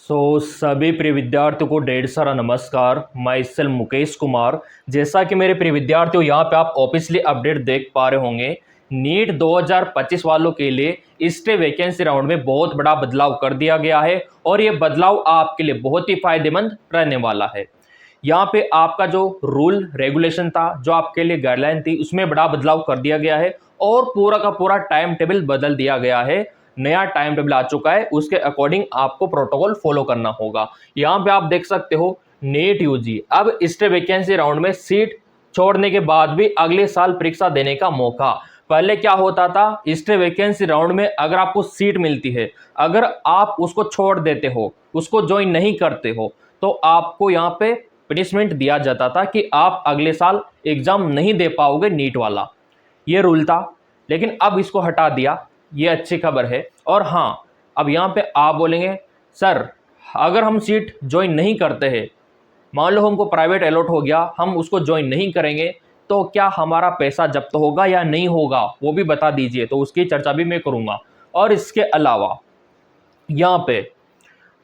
सभी प्रिय विद्यार्थियों को ढेर सारा नमस्कार। मैं सेल्फ मुकेश कुमार। जैसा कि मेरे प्रिय विद्यार्थियों यहाँ पे आप ऑफिशियली अपडेट देख पा रहे होंगे, नीट 2025 वालों के लिए स्टे वैकेंसी राउंड में बहुत बड़ा बदलाव कर दिया गया है और ये बदलाव आपके लिए बहुत ही फायदेमंद रहने वाला है। यहाँ पे आपका जो रूल रेगुलेशन था, जो आपके लिए गाइडलाइन थी, उसमें बड़ा बदलाव कर दिया गया है और पूरा का पूरा टाइम टेबल बदल दिया गया है। नया टाइम टेबल आ चुका है, उसके अकॉर्डिंग आपको प्रोटोकॉल फॉलो करना होगा। यहाँ पे आप देख सकते हो नीट यूजी अब स्टे वैकेंसी राउंड में सीट छोड़ने के बाद भी अगले साल परीक्षा देने का मौका। पहले क्या होता था, स्टे वैकेंसी राउंड में अगर आपको सीट मिलती है, अगर आप उसको छोड़ देते हो, उसको ज्वाइन नहीं करते हो, तो आपको यहाँ पे पनिशमेंट दिया जाता था कि आप अगले साल एग्जाम नहीं दे पाओगे नीट वाला। ये रूल था, लेकिन अब इसको हटा दिया। ये अच्छी खबर है। और हाँ, अब यहाँ पे आप बोलेंगे सर अगर हम सीट ज्वाइन नहीं करते हैं, मान लो हमको प्राइवेट अलॉट हो गया, हम उसको ज्वाइन नहीं करेंगे, तो क्या हमारा पैसा जब्त होगा या नहीं होगा, वो भी बता दीजिए। तो उसकी चर्चा भी मैं करूँगा। और इसके अलावा यहाँ पे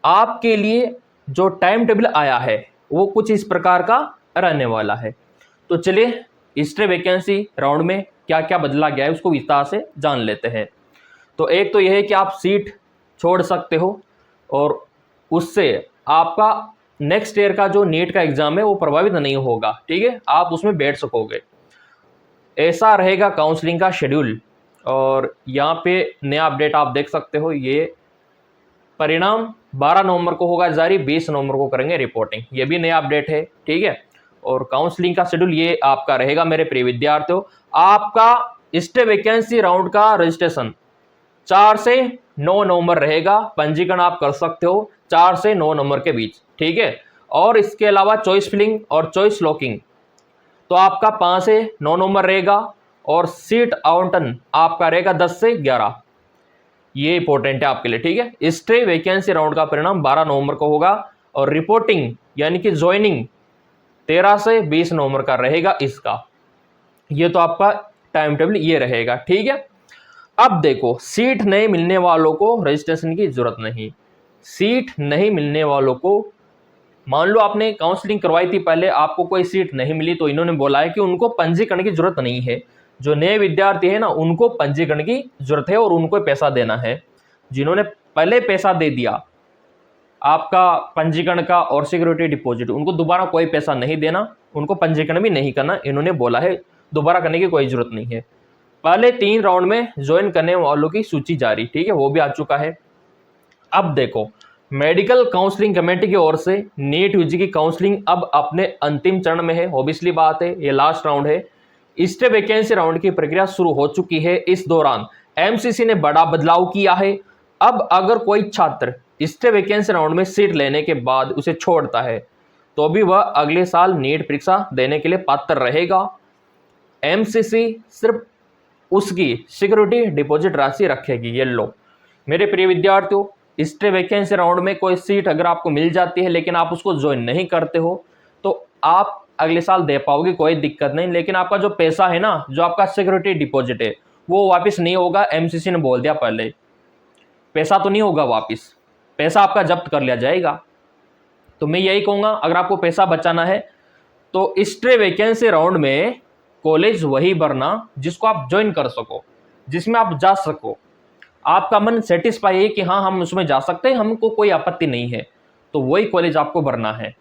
आपके लिए जो टाइम टेबल आया है वो कुछ इस प्रकार का रहने वाला है। तो चलिए स्टे वैकेंसी राउंड में क्या क्या बदला गया है उसको विस्तार से जान लेते हैं। तो एक तो यह है कि आप सीट छोड़ सकते हो और उससे आपका नेक्स्ट ईयर का जो नीट का एग्जाम है वो प्रभावित नहीं होगा। ठीक है, आप उसमें बैठ सकोगे। ऐसा रहेगा काउंसलिंग का शेड्यूल। और यहाँ पे नया अपडेट आप देख सकते हो, ये परिणाम 12 नवंबर को होगा जारी, 20 नवंबर को करेंगे रिपोर्टिंग। ये भी नया अपडेट है। ठीक है, और काउंसलिंग का शेड्यूल ये आपका रहेगा मेरे प्रिय विद्यार्थियों। आपका स्टे वैकेंसी राउंड का रजिस्ट्रेशन 4 से 9 नवंबर रहेगा। पंजीकरण आप कर सकते हो 4 से 9 नवंबर के बीच। ठीक है, और इसके अलावा चॉइस फिलिंग और चॉइस लॉकिंग तो आपका 5 से 9 नवंबर रहेगा। और सीट आवंटन आपका रहेगा 10 से 11। ये इंपॉर्टेंट है आपके लिए। ठीक है, स्टे वैकेंसी राउंड का परिणाम 12 नवंबर को होगा और रिपोर्टिंग यानी कि ज्वाइनिंग 13 से 20 नवंबर का रहेगा इसका। ये तो आपका टाइम टेबल ये रहेगा। ठीक है, अब देखो, सीट नहीं मिलने वालों को रजिस्ट्रेशन की जरूरत नहीं। सीट नहीं मिलने वालों को, मान लो आपने काउंसलिंग करवाई थी, पहले आपको कोई सीट नहीं मिली, तो इन्होंने बोला है कि उनको पंजीकरण की जरूरत नहीं है। जो नए विद्यार्थी है ना, उनको पंजीकरण की जरूरत है और उनको पैसा देना है। जिन्होंने पहले पैसा दे दिया आपका पंजीकरण का और सिक्योरिटी डिपॉजिट, उनको दोबारा कोई पैसा नहीं देना, उनको पंजीकरण भी नहीं करना। इन्होंने बोला है दोबारा करने की कोई जरूरत नहीं है। पहले 3 राउंड में ज्वाइन करने वालों की सूची जारी, ठीक है, वो भी आ चुका है। अब देखो, मेडिकल काउंसलिंग कमेटी की ओर से नीट यूजी की काउंसलिंग अब अपने अंतिम चरण में है। ऑब्वियसली बात है, ये लास्ट राउंड है। स्टे वैकेंसी राउंड की प्रक्रिया शुरू हो चुकी है। इस दौरान एमसीसी ने बड़ा बदलाव किया है। अब अगर कोई छात्र स्टे वैकेंसी राउंड में सीट लेने के बाद उसे छोड़ता है, तो भी वह अगले साल नीट परीक्षा देने के लिए पात्र रहेगा। एमसीसी सिर्फ उसकी सिक्योरिटी डिपॉजिट राशि रखेगी। ये लो मेरे प्रिय विद्यार्थियों, स्टे वैकेंसी राउंड में कोई सीट अगर आपको मिल जाती है लेकिन आप उसको ज्वाइन नहीं करते हो, तो आप अगले साल दे पाओगे, कोई दिक्कत नहीं। लेकिन आपका जो पैसा है ना, जो आपका सिक्योरिटी डिपॉजिट है, वो वापस नहीं होगा। एमसीसी ने बोल दिया पहले, पैसा तो नहीं होगा वापस, पैसा आपका जब्त कर लिया जाएगा। तो मैं यही कहूँगा, अगर आपको पैसा बचाना है तो स्टे वैकेंसी राउंड में कॉलेज वही भरना जिसको आप ज्वाइन कर सको, जिसमें आप जा सको, आपका मन सेटिस्फाई है कि हाँ हम उसमें जा सकते हैं, हमको कोई आपत्ति नहीं है, तो वही कॉलेज आपको भरना है।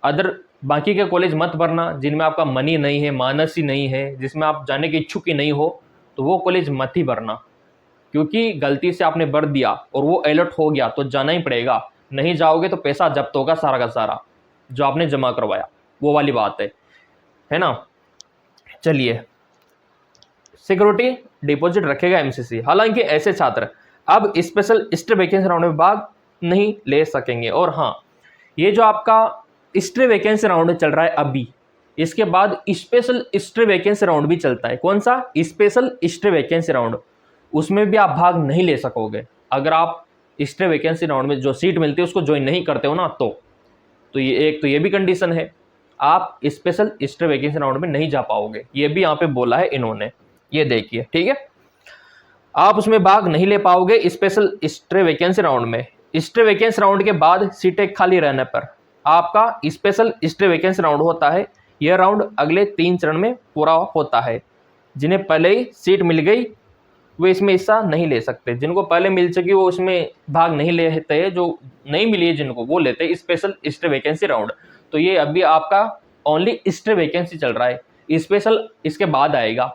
अदर बाकी के कॉलेज मत भरना जिनमें आपका मनी नहीं है, मानस ही नहीं है, जिसमें आप जाने के इच्छुक ही नहीं हो, तो वो कॉलेज मत ही भरना। क्योंकि गलती से आपने भर दिया और वो अलर्ट हो गया तो जाना ही पड़ेगा। नहीं जाओगे तो पैसा जब्त होगा सारा का सारा जो आपने जमा करवाया, वो वाली बात है ना। चलिए, सिक्योरिटी डिपॉजिट रखेगा एमसीसी। हालांकि ऐसे छात्र अब स्पेशल स्टे वैकेंसी राउंड में भाग नहीं ले सकेंगे। और हाँ, ये जो आपका स्टे वैकेंसी राउंड चल रहा है अभी, इसके बाद स्पेशल स्टे वैकेंसी राउंड भी चलता है। कौन सा? Special stay vacancy round. उसमें भी आप भाग नहीं ले सकोगे अगर आप स्टे वैकेंसी राउंड में जो सीट मिलती है उसको ज्वाइन नहीं करते हो ना। तो ये एक तो ये भी कंडीशन है, आप स्पेशल स्टे वैकेंसी राउंड में नहीं जा पाओगे। ये भी यहाँ पे बोला है इन्होंने, ये देखिए। ठीक है, आप उसमें भाग नहीं ले पाओगे स्पेशल स्टे वैकेंसी राउंड में। स्टे वैकेंसी राउंड के बाद सीटें खाली रहने पर आपका स्पेशल स्टे वैकेंसी राउंड होता है। यह राउंड अगले 3 चरण में पूरा होता है। जिन्हें पहले ही सीट मिल गई वो इसमें हिस्सा नहीं ले सकते, जिनको पहले मिल चुकी वो उसमें भाग नहीं लेते हैं, जो नहीं मिली है जिनको वो लेते हैं स्पेशल स्टे वैकेंसी राउंड। तो ये अभी आपका ओनली स्टे वैकेंसी चल रहा है, स्पेशल इसके बाद आएगा।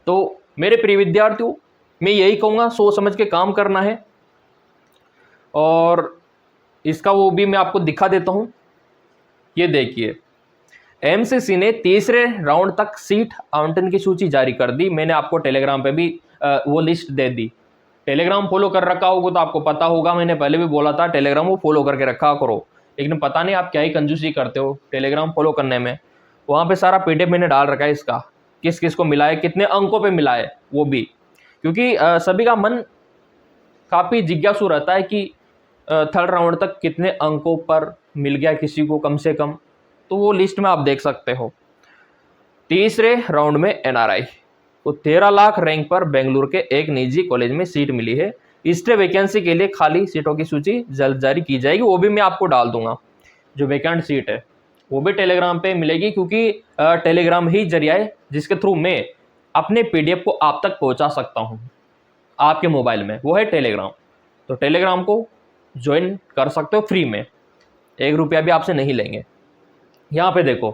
तो मेरे प्रिय विद्यार्थियों, मैं यही कहूँगा, सोच समझ के काम करना है। और इसका वो भी मैं आपको दिखा देता हूँ। ये देखिए, एमसीसी ने तीसरे राउंड तक सीट आवंटन की सूची जारी कर दी। मैंने आपको टेलीग्राम पे भी वो लिस्ट दे दी। टेलीग्राम फॉलो कर रखा होगा तो आपको पता होगा, मैंने पहले भी बोला था टेलीग्राम को फॉलो करके रखा करो। लेकिन पता नहीं आप क्या ही कंजूसी करते हो टेलीग्राम फॉलो करने में। वहाँ पे सारा पीडीएफ मैंने डाल रखा है इसका, किस किस को मिला है, कितने अंकों पे मिला है वो भी, क्योंकि सभी का मन काफ़ी जिज्ञासु रहता है कि थर्ड राउंड तक कितने अंकों पर मिल गया किसी को कम से कम। तो वो लिस्ट में आप देख सकते हो। तीसरे राउंड में एनआरआई को 13 लाख रैंक पर बेंगलुरु के एक निजी कॉलेज में सीट मिली है। स्टे वैकेंसी के लिए खाली सीटों की सूची जल्द जारी की जाएगी, वो भी मैं आपको डाल दूंगा। जो वैकेंट सीट है वो भी टेलीग्राम पे मिलेगी, क्योंकि टेलीग्राम ही जरिया है जिसके थ्रू मैं अपने पीडीएफ को आप तक पहुंचा सकता हूं आपके मोबाइल में, वो है टेलीग्राम। तो टेलीग्राम को ज्वाइन कर सकते हो फ्री में, 1 रुपया भी आपसे नहीं लेंगे। यहाँ पे देखो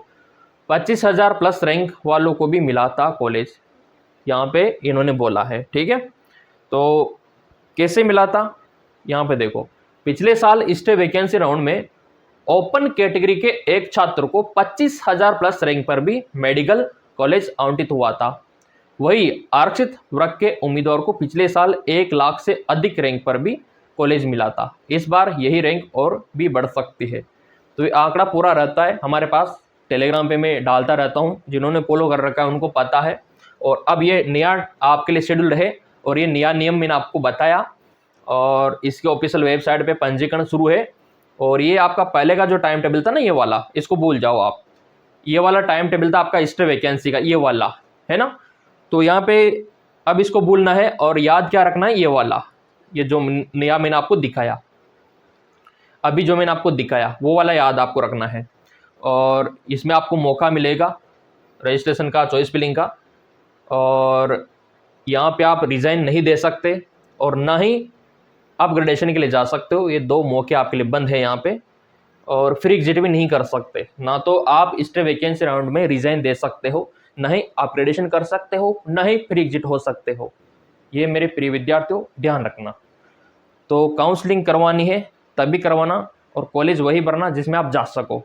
25,000 प्लस रैंक वालों को भी मिला था कॉलेज, यहाँ पे इन्होंने बोला है। ठीक है, तो कैसे मिला था यहाँ पे देखो, पिछले साल स्टे वैकेंसी राउंड में ओपन कैटेगरी के एक छात्र को 25,000 प्लस रैंक पर भी मेडिकल कॉलेज आवंटित हुआ था। वही आरक्षित वर्ग के उम्मीदवार को पिछले साल 1 लाख से अधिक रैंक पर भी कॉलेज मिला था। इस बार यही रैंक और भी बढ़ सकती है। तो ये आंकड़ा पूरा रहता है हमारे पास, टेलीग्राम पे मैं डालता रहता हूँ, जिन्होंने फॉलो कर रखा है उनको पता है। और अब ये नया आपके लिए शेड्यूल है और ये नया नियम मैंने आपको बताया, और इसके ऑफिशियल वेबसाइट पे पंजीकरण शुरू है। और ये आपका पहले का जो टाइम टेबल था ना, ये वाला, इसको भूल जाओ आप, ये वाला टाइम टेबल था आपका स्टे वैकेंसी का, ये वाला है ना। तो यहाँ पे अब इसको भूलना है और याद क्या रखना है, ये वाला, ये जो नया मैंने आपको दिखाया, अभी जो मैंने आपको दिखाया वो वाला याद आपको रखना है। और इसमें आपको मौका मिलेगा रजिस्ट्रेशन का, चॉइस फिलिंग का, और यहाँ पे आप रिज़ाइन नहीं दे सकते और ना ही अपग्रेडेशन के लिए जा सकते हो। ये 2 मौके आपके लिए बंद है यहाँ पे। और फ्री एग्जिट भी नहीं कर सकते, ना तो आप स्टे वैकेंसी राउंड में रिज़ाइन दे सकते हो, ना ही अपग्रेडेशन कर सकते हो, ना ही फ्री एग्जिट हो सकते हो। ये मेरे प्रिय विद्यार्थियों ध्यान रखना। तो काउंसलिंग करवानी है तभी करवाना, और कॉलेज वही भरना जिसमें आप जा सको,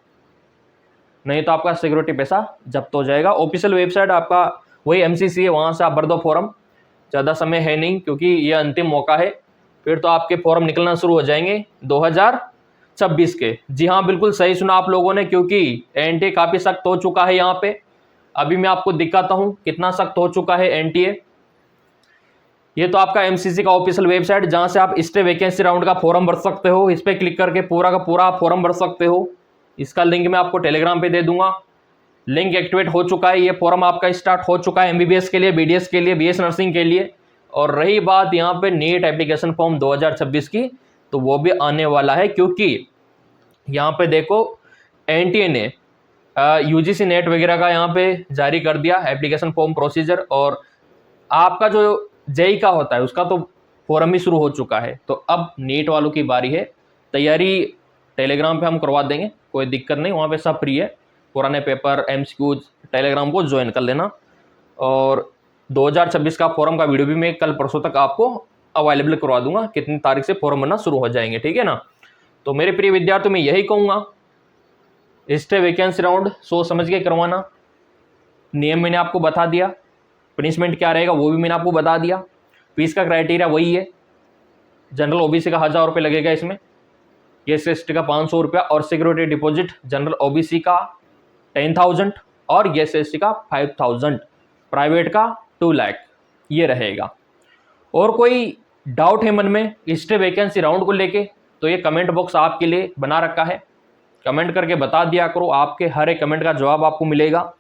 नहीं तो आपका सिक्योरिटी पैसा जब्त हो जाएगा। ऑफिशियल वेबसाइट आपका वही एमसीसी है, वहाँ से आप भर दो फॉर्म। ज़्यादा समय है नहीं, क्योंकि ये अंतिम मौका है, फिर तो आपके फॉर्म निकलना शुरू हो जाएंगे 2026 के। जी हाँ, बिल्कुल सही सुना आप लोगों ने, क्योंकि एनटीए काफ़ी सख्त हो चुका है यहाँ पे। अभी मैं आपको दिखाता हूँ कितना सख्त हो चुका है एनटीए। ये तो आपका एमसीसी का ऑफिशियल वेबसाइट, जहाँ से आप स्टे वैकेंसी राउंड का फॉर्म भर सकते हो। इस पर क्लिक करके पूरा का पूरा फॉर्म भर सकते हो। इसका लिंक मैं आपको टेलीग्राम पे दे दूंगा। लिंक एक्टिवेट हो चुका है, ये फॉर्म आपका स्टार्ट हो चुका है एमबीबीएस के लिए, बीडीएस के लिए, बीएस नर्सिंग के लिए। और रही बात यहाँ पे नीट एप्लीकेशन फॉर्म 2026 की, तो वो भी आने वाला है, क्योंकि यहाँ पे देखो एनटीए ने यूजीसी नेट वगैरह का यहाँ पे जारी कर दिया एप्लीकेशन फॉर्म प्रोसीजर। और आपका जो जेई का होता है उसका तो फॉर्म भी शुरू हो चुका है। तो अब नीट वालों की बारी है। तैयारी टेलीग्राम पे हम करवा देंगे, कोई दिक्कत नहीं, वहाँ पे सब फ्री है। पुराने पेपर, एमसीक्यूज, टेलीग्राम को ज्वाइन कर लेना। और 2026 का फॉर्म का वीडियो भी मैं कल परसों तक आपको अवेलेबल करवा दूंगा, कितनी तारीख से फॉर्म बनना शुरू हो जाएंगे। ठीक है ना। तो मेरे प्रिय विद्यार्थियों, मैं यही कहूँगा, स्टे वैकेंसी राउंड सोच समझ के करवाना। नियम मैंने आपको बता दिया, पनिशमेंट क्या रहेगा वो भी मैंने आपको बता दिया। फीस का क्राइटेरिया वही है, जनरल ओबीसी का 1000 रुपये लगेगा इसमें, एससी/एसटी का 500 रुपया, और सिक्योरिटी डिपॉजिट जनरल ओबीसी का 10,000 और एससी/एसटी का 5,000, प्राइवेट का 2 लाख, ये रहेगा। और कोई डाउट है मन में स्टे वैकेंसी राउंड को लेके, तो ये कमेंट बॉक्स आपके लिए बना रखा है, कमेंट करके बता दिया करो, आपके हर एक कमेंट का जवाब आपको मिलेगा।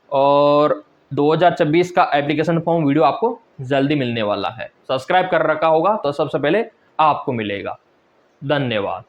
और 2026 का एप्लीकेशन फॉर्म वीडियो आपको जल्दी मिलने वाला है। सब्सक्राइब कर रखा होगा तो सबसे पहले आपको मिलेगा। धन्यवाद।